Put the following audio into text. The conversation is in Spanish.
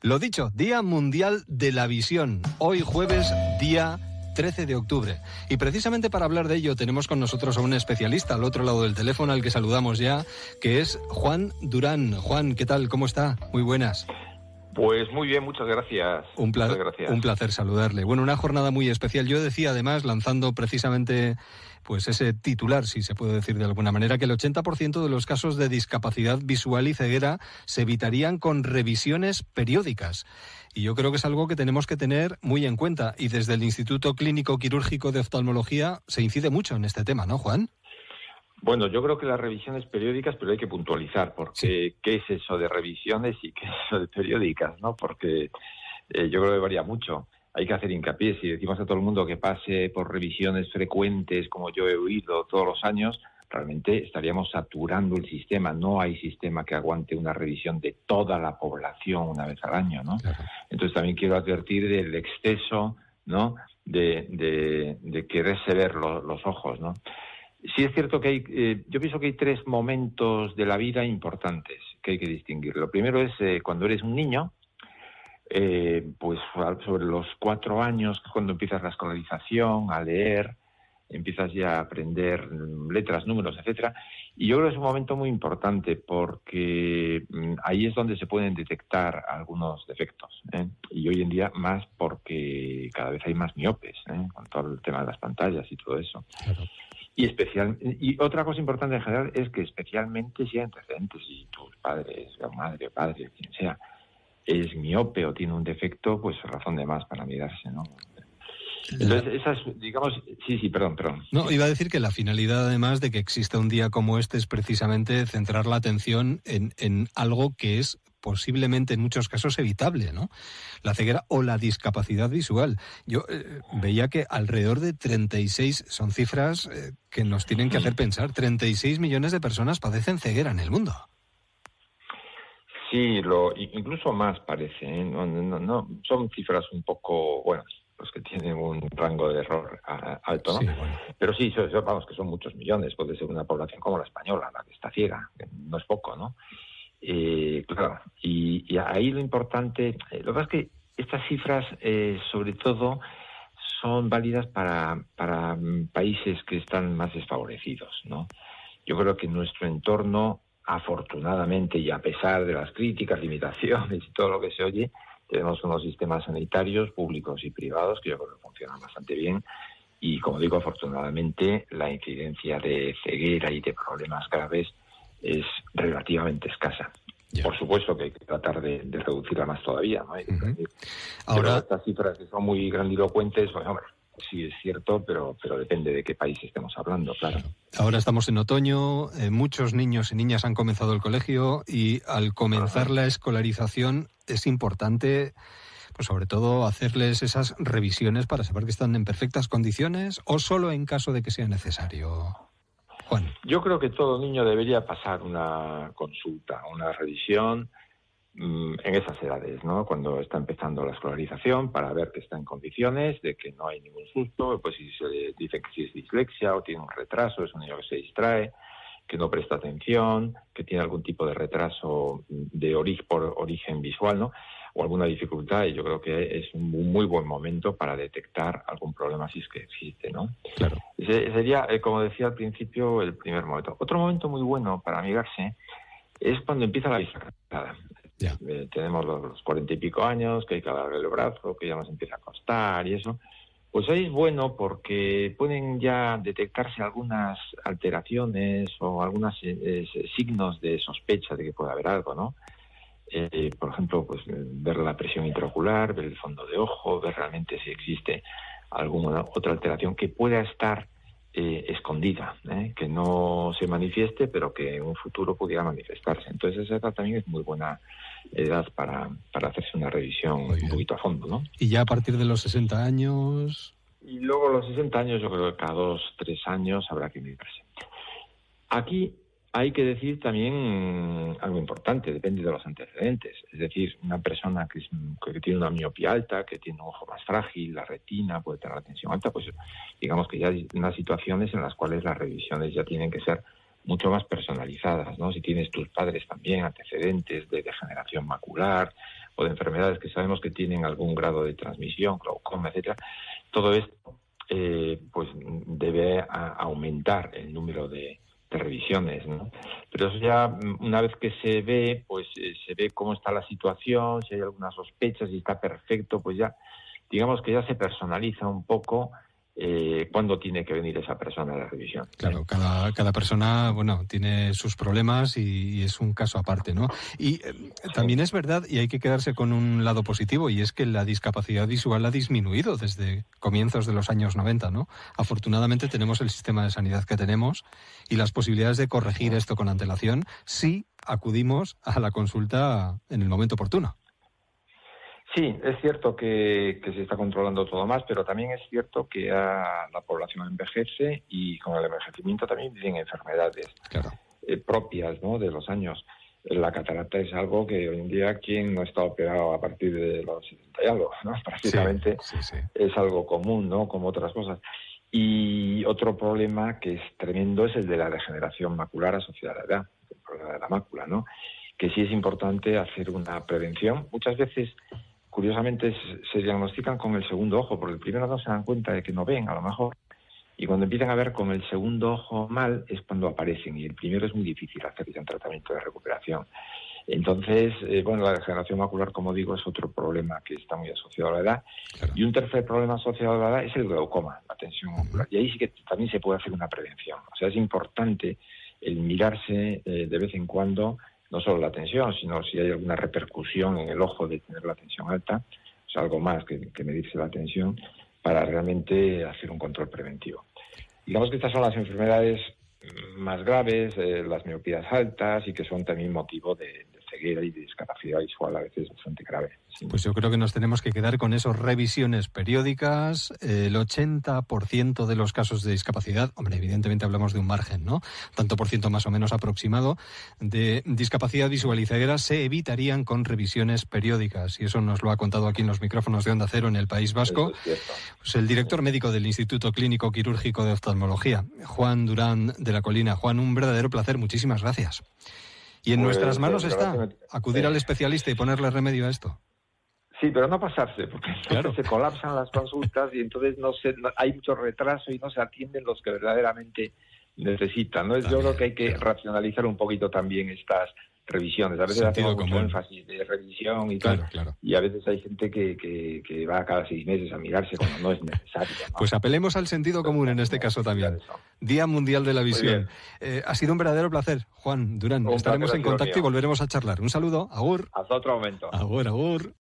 Lo dicho, Día Mundial de la Visión. Hoy jueves, día 13 de octubre. Y precisamente para hablar de ello tenemos con nosotros a un especialista al otro lado del teléfono, al que saludamos ya, que es Juan Durán. Juan, ¿qué tal? ¿Cómo está? Muy buenas. Pues muy bien, muchas gracias. Un placer saludarle. Bueno, una jornada muy especial. Yo decía, además, lanzando precisamente pues ese titular, si se puede decir de alguna manera, que el 80% de los casos de discapacidad visual y ceguera se evitarían con revisiones periódicas. Y yo creo que es algo que tenemos que tener muy en cuenta. Y desde el Instituto Clínico Quirúrgico de Oftalmología se incide mucho en este tema, ¿no, Juan? Bueno, yo creo que las revisiones periódicas, pero hay que puntualizar, porque sí. ¿Qué es eso de revisiones y qué es eso de periódicas, ¿no? Porque yo creo que varía mucho. Hay que hacer hincapié. Si decimos a todo el mundo que pase por revisiones frecuentes, como yo he oído todos los años, realmente estaríamos saturando el sistema. No hay sistema que aguante una revisión de toda la población una vez al año, ¿no? Claro. Entonces también quiero advertir del exceso, ¿no?, de quererse ver los ojos, ¿no? Sí es cierto que hay, yo pienso que hay tres momentos de la vida importantes que hay que distinguir. Lo primero es cuando eres un niño, pues sobre los 4 años, cuando empiezas la escolarización, a leer, empiezas ya a aprender letras, números, etcétera. Y yo creo que es un momento muy importante porque ahí es donde se pueden detectar algunos defectos, ¿eh? Y hoy en día más porque cada vez hay más miopes, con todo el tema de las pantallas y todo eso. Claro. Y otra cosa importante en general es que especialmente si hay antecedentes, si tus padres, o madre o padre, quien sea, es miope o tiene un defecto, pues razón de más para mirarse, ¿no? Entonces, esas, digamos... Sí, perdón. No, iba a decir que la finalidad, además, de que exista un día como este es precisamente centrar la atención en algo que es posiblemente en muchos casos evitable, ¿no? La ceguera o la discapacidad visual. Yo veía que alrededor de 36, son cifras que nos tienen que hacer pensar, 36 millones de personas padecen ceguera en el mundo. Sí, incluso más parece, ¿eh? No, son cifras un poco, bueno, los que tienen un rango de error alto, ¿no? Sí, bueno. Pero sí, vamos, que son muchos millones. Puede ser una población como la española, la que está ciega, que no es poco, ¿no? Claro, y ahí lo importante, lo que pasa es que estas cifras sobre todo son válidas para países que están más desfavorecidos, ¿no? Yo creo que en nuestro entorno, afortunadamente, y a pesar de las críticas, limitaciones y todo lo que se oye, tenemos unos sistemas sanitarios públicos y privados que yo creo que funcionan bastante bien. Y como digo, afortunadamente, la incidencia de ceguera y de problemas graves es relativamente escasa. Yeah. Por supuesto que hay que tratar de reducirla más todavía, ¿no? Ahora, pero estas cifras que son muy grandilocuentes, pues, hombre, sí es cierto, pero depende de qué país estemos hablando, claro. Ahora estamos en otoño, muchos niños y niñas han comenzado el colegio y al comenzar la escolarización es importante, pues sobre todo, hacerles esas revisiones para saber que están en perfectas condiciones o solo en caso de que sea necesario. Juan. Yo creo que todo niño debería pasar una consulta, una revisión en esas edades, ¿no? Cuando está empezando la escolarización, para ver que está en condiciones, de que no hay ningún susto, pues si se dice que si es dislexia o tiene un retraso, es un niño que se distrae, que no presta atención, que tiene algún tipo de retraso por origen visual, ¿no? O alguna dificultad, y yo creo que es un muy buen momento para detectar algún problema si es que existe, ¿no? Claro. Ese sería, como decía al principio, el primer momento. Otro momento muy bueno para amigarse es cuando empieza la vista cansada. Yeah. Tenemos los 40 y pico años, que hay que alargar el brazo, que ya nos empieza a costar y eso. Pues ahí es bueno porque pueden ya detectarse algunas alteraciones o algunos signos de sospecha de que puede haber algo, ¿no? Por ejemplo, pues ver la presión intraocular, ver el fondo de ojo, ver realmente si existe alguna otra alteración que pueda estar escondida, que no se manifieste, pero que en un futuro pudiera manifestarse. Entonces esa edad también es muy buena edad para hacerse una revisión un poquito a fondo, ¿no? Y ya a partir de los 60 años... Y luego los 60 años, yo creo que cada 2-3 años habrá que mirarse. Aquí hay que decir también algo importante, depende de los antecedentes. Es decir, una persona que tiene una miopía alta, que tiene un ojo más frágil, la retina, puede tener la tensión alta, pues digamos que ya hay unas situaciones en las cuales las revisiones ya tienen que ser mucho más personalizadas, ¿no? Si tienes tus padres también antecedentes de degeneración macular o de enfermedades que sabemos que tienen algún grado de transmisión, glaucoma, etcétera, todo esto pues debe aumentar el número de revisiones, ¿no? Pero eso ya, una vez que se ve, pues se ve cómo está la situación, si hay alguna sospecha, si está perfecto, pues ya, digamos que ya se personaliza un poco cuándo tiene que venir esa persona a la revisión. Claro, cada persona, bueno, tiene sus problemas y es un caso aparte, ¿no? Y también es verdad, y hay que quedarse con un lado positivo, y es que la discapacidad visual ha disminuido desde comienzos de los años 90, ¿no? Afortunadamente tenemos el sistema de sanidad que tenemos y las posibilidades de corregir esto con antelación si acudimos a la consulta en el momento oportuno. Sí, es cierto que se está controlando todo más, pero también es cierto que la población envejece y con el envejecimiento también vienen enfermedades propias, ¿no?, de los años. La catarata es algo que hoy en día, ¿quién no está operado a partir de los 60 y algo, ¿no? Prácticamente sí. Es algo común, ¿no?, como otras cosas. Y otro problema que es tremendo es el de la degeneración macular asociada a la edad, el problema de la mácula, ¿no?, que sí es importante hacer una prevención. Muchas veces, curiosamente, se diagnostican con el segundo ojo, porque el primero no se dan cuenta de que no ven, a lo mejor, y cuando empiezan a ver con el segundo ojo mal es cuando aparecen, y el primero es muy difícil hacer ya un tratamiento de recuperación. Entonces, bueno, la degeneración macular, como digo, es otro problema que está muy asociado a la edad. Claro. Y un tercer problema asociado a la edad es el glaucoma, la tensión ocular. Y ahí sí que también se puede hacer una prevención. O sea, es importante el mirarse de vez en cuando, no solo la tensión, sino si hay alguna repercusión en el ojo de tener la tensión alta, o sea, algo más que medirse la tensión, para realmente hacer un control preventivo. Digamos que estas son las enfermedades más graves, las miopías altas, y que son también motivo de ceguera y de discapacidad visual a veces bastante grave. Sí. Pues yo creo que nos tenemos que quedar con esas revisiones periódicas. El 80% de los casos de discapacidad, hombre, evidentemente hablamos de un margen, ¿no?, tanto por ciento más o menos aproximado, de discapacidad visual y ceguera se evitarían con revisiones periódicas. Y eso nos lo ha contado aquí en los micrófonos de Onda Cero en el País Vasco, pues el director médico del Instituto Clínico Quirúrgico de Oftalmología, Juan Durán de la Colina. Juan, un verdadero placer. Muchísimas gracias. Y en nuestras manos está acudir al especialista y ponerle remedio a esto. Sí, pero no pasarse, porque entonces se colapsan las consultas y entonces hay mucho retraso y no se atienden los que verdaderamente necesitan, ¿no? Yo creo que hay que racionalizar un poquito también estas revisiones. A veces hacemos mucho énfasis de revisión y tal, y a veces hay gente que va cada 6 meses a mirarse cuando no es necesario, ¿no? Pues apelemos al sentido común en este caso también. Día Mundial de la Visión. Ha sido un verdadero placer, Juan Durán. Estaremos en contacto y volveremos a charlar. Un saludo. Agur. Hasta otro momento. Agur, agur.